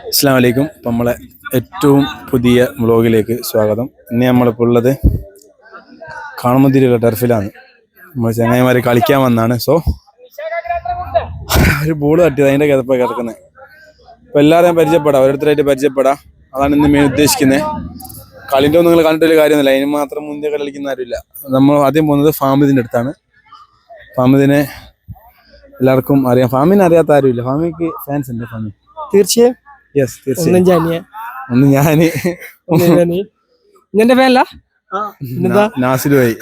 അസ്സലാമു അലൈക്കും. അപ്പം നമ്മളെ ഏറ്റവും പുതിയ വ്ളോഗിലേക്ക് സ്വാഗതം. ഇനി നമ്മളിപ്പോൾ ഉള്ളത് കാണുമതിയിലുള്ള ടർഫിലാണ്. നമ്മൾ ചങ്ങായിമാർ കളിക്കാൻ വന്നാണ്. സോ ഒരു ബോൾ തട്ടിയത് അതിൻ്റെ കിതപ്പാണ് കിടക്കുന്നത്. അപ്പോൾ എല്ലാവരെയും പരിചയപ്പെടാം, ഓരോരുത്തരായിട്ട് പരിചയപ്പെടാം. അതാണ് ഇന്ന് മെയിൻ ഉദ്ദേശിക്കുന്നത്. കളിൻ്റെ ഒന്നും നിങ്ങൾ കണ്ടിട്ടൊരു കാര്യമൊന്നുമില്ല, അതിന് മാത്രം മുന്തിയ കളിക്കുന്ന ആരുമില്ല. നമ്മൾ ആദ്യം പോകുന്നത് ഫാമിദിൻ്റെ അടുത്താണ്. ഫാമിദിനെ എല്ലാവർക്കും അറിയാം. ഫാമിനെ അറിയാത്ത ആരുമില്ല. ഫാമിക്ക് ഫാൻസ് ഉണ്ട്. ഫാമി തീർച്ചയായും യെസ്, തീർച്ചയായും. ഒന്ന് ഞാന് എന്റെ പേരല്ല നാസിർ ഭായി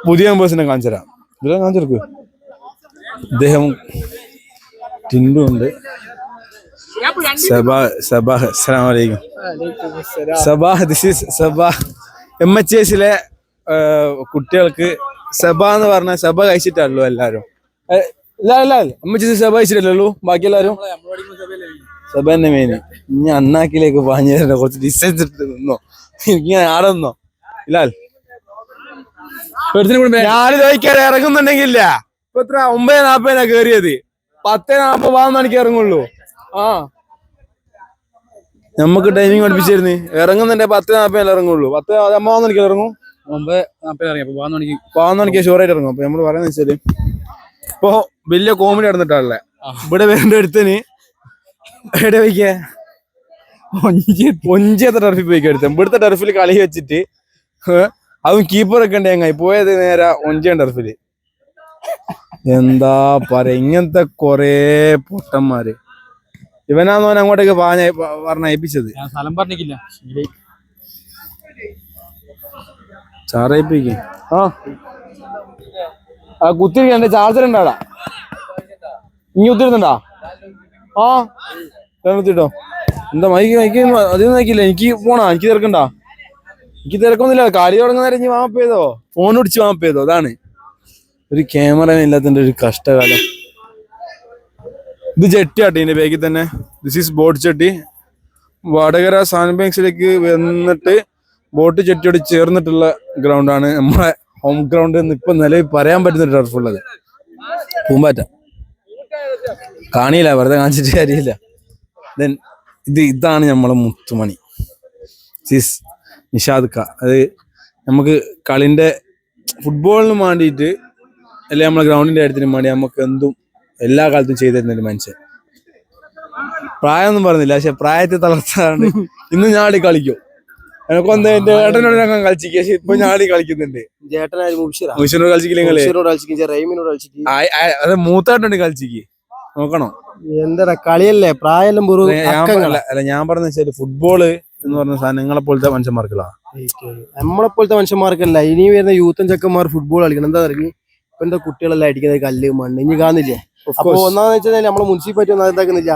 പുതിയ മെമ്പേഴ്സിനെ കാണിച്ചുതരാം. ഇതിലെ കാണിച്ചെടുക്കൂ. ഇദ്ദേഹം ടിൻഡു ഉണ്ട്. സബാഹ് അസ്സലാമു അലൈക്കും. Sabah, this is Sabah. MHSലെ കുട്ടികൾക്ക് സബ എന്ന് പറഞ്ഞ സബ കഴിച്ചിട്ടല്ലോ എല്ലാരും. MHS സബ കഴിച്ചിട്ടല്ലോ ബാക്കി എല്ലാരും. സബ തന്നെ മെയിന്. ഇനി അണ്ണാക്കിലേക്ക് പാഞ്ഞു തരണ്ട, കുറച്ച് ഡിസ്റ്റൻസ് എടുത്ത് നിന്നോ. ഇങ്ങനെ ആടെ നിന്നോ. ഇല്ലാൽ ഞാന് ചോദിക്കാതെ ഇറങ്ങുന്നുണ്ടെങ്കില്ല. ഇപ്പൊ എത്ര 9:40 കേറിയത്, 10:40 വാന്ന് മണിക്ക് ഇറങ്ങുള്ളൂ. ആ നമുക്ക് ടൈമിങ് പഠിപ്പിച്ചിരുന്നു. ഇറങ്ങുന്നുണ്ടെ 10:40 ഇറങ്ങുള്ളൂ. 10:30 മണിക്ക് ഇറങ്ങും. 9:40 മണിക്ക് ഷുവറായിട്ട് ഇറങ്ങും. അപ്പൊ നമ്മള് പറയാന്ന് വെച്ചാല് ഇപ്പൊ വലിയ കോമഡി നടന്നിട്ടാണല്ലേ ഇവിടെ വേണ്ട അടുത്തന് എവിടെ പോയിക്കാ ഒഞ്ചിയത്തെ ടർഫിൽ പോയിക്കാ എടുത്ത. ഇവിടുത്തെ ടർഫിൽ കളി വെച്ചിട്ട് അതും കീപ്പറൊക്കെ ഉണ്ട്. ചങ്ങായി പോയത് നേരെ ഒഞ്ചിയൻ ടർഫില്. എന്താ പറയാ, ഇങ്ങനത്തെ കൊറേ പൊട്ടന്മാര്. ഇവനാന്ന് പറഞ്ഞ അങ്ങോട്ടേക്ക് പറഞ്ഞയപ്പിച്ചത്. സ്ഥലം പറഞ്ഞില്ല, ചാറയിപ്പിക്കും. ആ കുത്തിരിക്ക. എന്റെ ചാർജർ ഉണ്ടാടാ. ഇനി കുത്തിരുന്നുണ്ടാ? ആ കുത്തിട്ടോ. എന്താ മൈക്ക് അതൊന്നും നോക്കില്ല. എനിക്ക് പോണാ? എനിക്ക് തിരക്കണ്ടാ? എനിക്ക് തിരക്കൊന്നുമില്ല. കളി തുടങ്ങുന്ന ഇനി വാമപ്പ് ചെയ്തോ, ഫോൺ പിടിച്ച് വാമപ്പ് ചെയ്തോ. അതാണ് ഒരു ക്യാമറ ഇല്ലാത്തതിന്റെ ഒരു കഷ്ടകാലം. ഇത് ജെട്ടിയാട്ടെ ഇതിന്റെ ബാക്കിൽ തന്നെ. This is boat jetty. Vadakara sand ബാങ്ക്സിലേക്ക് വന്നിട്ട് ബോട്ട് ജെട്ടിയോട് ചേർന്നിട്ടുള്ള ഗ്രൗണ്ടാണ് നമ്മളെ ഹോം ഗ്രൗണ്ട് എന്ന് ഇപ്പൊ നിലവിൽ പറയാൻ പറ്റുന്ന ടർഫുള്ളത്. പൂമ്പാറ്റ കാണിയില്ല, വെറുതെ കാണിച്ചിട്ട് കാര്യമില്ല. ദെൻ ഇതാണ് നമ്മളെ മുത്തുമണി, നിഷാദ് ക. അത് നമുക്ക് കളിന്റെ ഫുട്ബോളിന് വേണ്ടിയിട്ട് അല്ലെ നമ്മളെ ഗ്രൗണ്ടിന്റെ കാര്യത്തിനും വേണ്ടി നമുക്ക് എന്തും എല്ലാ കാലത്തും ചെയ്തു തരുന്നൊരു മനുഷ്യൻ. പ്രായമൊന്നും പറഞ്ഞില്ല, പക്ഷെ പ്രായത്തെ തളർത്താണ്ട് ഇന്ന് ഞാടി കളിക്കും. എനക്കൊന്ന് എന്റെ ഏട്ടനോട് ഞങ്ങൾ കളിച്ചിക്ക്. പക്ഷെ ഇപ്പൊ ഞാടി കളിക്കുന്നുണ്ട്. മുഷീനോട് കളിച്ചില്ലേ? അത് മൂത്തായിട്ടുണ്ട് കളിച്ചിക്ക്. നോക്കണോ? എന്താ കളിയല്ലേ, പ്രായെല്ലാം അല്ല, ഞാൻ പറഞ്ഞ വെച്ചാല് ഫുട്ബോള് എന്ന് പറഞ്ഞ സാധനം നിങ്ങളെ പോലത്തെ മനുഷ്യന്മാർക്കുള്ള, നമ്മളെ പോലത്തെ മനുഷ്യന്മാർക്കല്ല. ഇനി വരുന്ന യൂത്തും ചെക്കന്മാർ ഫുട്ബോൾ കളിക്കണം. എന്താ പറയുക, ഇപ്പൊ എന്താ കുട്ടികളെല്ലാം അടിക്കുന്നത് കല്ല് മണ്ണ് ഇനി കാണുന്നില്ലേ? അപ്പൊ ഒന്നാന്ന് വെച്ചാൽ നമ്മളെ മുനിസിപ്പാലിറ്റി ഒന്നും എന്താക്കുന്നില്ല,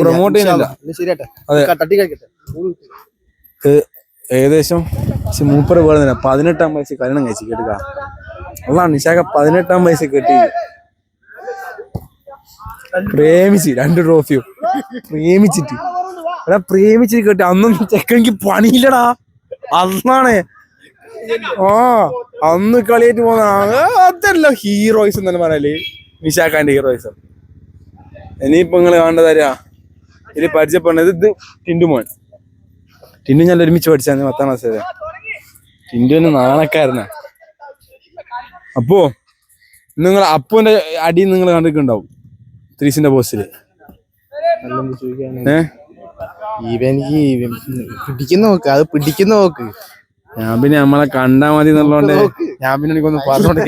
പ്രൊമോട്ട് ചെയ്യുന്നില്ല. ശരിയാട്ടെ, തട്ടി കളിക്കട്ടെ. ഏകദേശം മൂപ്പര് പോലെ തന്നെ 18-ാം വയസ്സിൽ കല്യാണം കഴിച്ചു കേട്ടുക. അതാണ് നിശാഖ 18-ാം വയസ്സിൽ കെട്ടി പ്രേമിച്ച് 2 ട്രോഫിയും പ്രേമിച്ചിട്ട് കേട്ടി. അന്നും ചെക്കനിക്ക് പണിയില്ലടാ. അന്നാണ് അന്ന് കളിയായിട്ട് പോന്ന അതല്ല ഹീറോയിസം തന്നെ പറയല്. നിശാഖാന്റെ ഹീറോയിസം. ഇനിയിപ്പൊ നിങ്ങള് കാണേണ്ടതാരാ ഇത് പരിചയപ്പെടുന്നത്? ഇത് ടിൻഡുമോൻ. ടിൻഡു ഞാൻ ഒരുമിച്ച് പഠിച്ചാന്ന് 10ാം ക്ലാസ് വരെ. ടിൻഡുവിന് നാണക്കാരനാ. അപ്പോ നിങ്ങൾ അപ്പുവിന്റെ അടി നിങ്ങൾ കണ്ടിട്ടുണ്ടാവും 3-ന്റെ പോസ്റ്റില്. പിടിക്കുന്ന നോക്ക്, അത് പിടിക്കുന്ന നോക്ക്. ഞാൻ പിന്നെ നമ്മളെ കണ്ടാ മതി എന്നുള്ളതുകൊണ്ട് ഞാൻ പിന്നെ എനിക്കൊന്ന് പറഞ്ഞോണ്ട്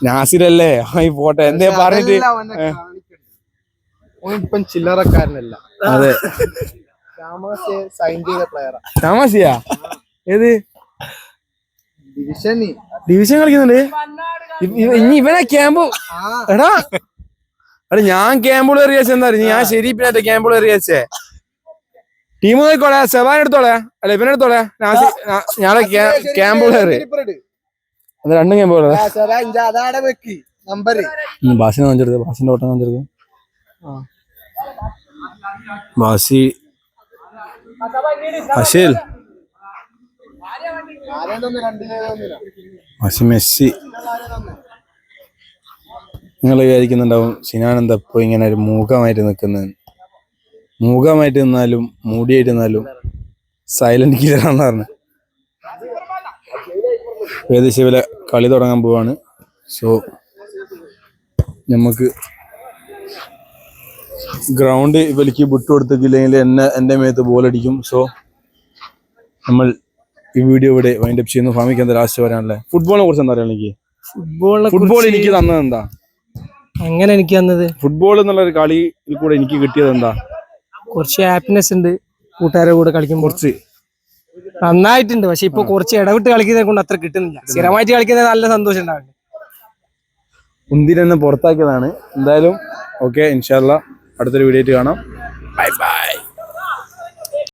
നാസിരല്ലേ ഈ പോട്ടെ എന്തേ പറഞ്ഞിട്ട്. ഇപ്പം ചില്ലറക്കാരനല്ല. അതെ, താമസിയാ. ഏത് ഡിവിഷൻ കളിക്കുന്നുണ്ട്? ഇനി ഇവനാ ക്യാമ്പ്? എടാ ഞാൻ ക്യാമ്പുകൾ എറിയാച്ച എന്താ ഞാൻ ശരിപ്പിനായിട്ട് ക്യാമ്പുകൾ എറിയാച്ചേ. ടീം നോക്കോളെ, സെവാൻ എടുത്തോളെ, അല്ല ഇവനെടുത്തോളെ. ഞാനെ ക്യാമ്പുകൾ എറി. അത് 2 ക്യാമ്പുകൾ. ബാസിനെ കാണിച്ചെടുത്ത്, ബാസിന്റെ ഓട്ടം കാണിച്ചെടുത്ത്. ബാസി അശീൽ മെസ്സി നിങ്ങൾ വിചാരിക്കുന്നുണ്ടാവും സിനാൻ എന്താ ഇപ്പോൾ ഇങ്ങനെ ഒരു മൂകമായിട്ട് നിൽക്കുന്നത്. മൂകമായിട്ട് നിന്നാലും മൂടിയായിട്ട് നിന്നാലും സൈലന്റ് കില്ലറാണെന്ന് പറഞ്ഞു. ഏകദേശം ഇവരെ കളി തുടങ്ങാൻ പോവാണ്. സോ നമുക്ക് ഗ്രൗണ്ട് ഇവർക്ക് വിട്ടുകൊടുത്തില്ലെങ്കിൽ എൻ്റെ മേത്ത് ബോളടിക്കും. സോ നമ്മൾ ഈ വീഡിയോ ഇവിടെ വൈൻഡപ്പ് ചെയ്യുന്നു. ഫാമിക്ക് എന്താ ലാസ്റ്റ് വരാനല്ലേ ഫുട്ബോളിനെ കുറിച്ച് എന്താ അറിയാം? എനിക്ക് ഫുട്ബോൾ എനിക്ക് തന്നത് എന്താ? എങ്ങനെ എനിക്ക് തന്നത്? ഫുട്ബോൾ എന്നുള്ള ഒരു കളിയിൽ കൂടെ എനിക്ക് കിട്ടിയത് എന്താ? കുറച്ച് ഹാപ്പിനെസ് ഉണ്ട് കൂട്ടുകാരുടെ കൂടെ കളിക്കുമ്പോൾ. കുറച്ച് നന്നായിട്ടുണ്ട്. പക്ഷെ ഇപ്പൊ കുറച്ച് ഇടവിട്ട് കളിക്കുന്നതിനെ കൊണ്ട് അത്ര കിട്ടുന്നില്ല. സ്ഥിരമായിട്ട് കളിക്കുന്നത് നല്ല സന്തോഷം ഉണ്ടാവില്ല. മുന്തിരി തന്നെ പുറത്താക്കിയതാണ്. എന്തായാലും ഓക്കെ, ഇൻഷാ അല്ലാ അടുത്തൊരു വീഡിയോ ആയിട്ട് കാണാം. Bye bye.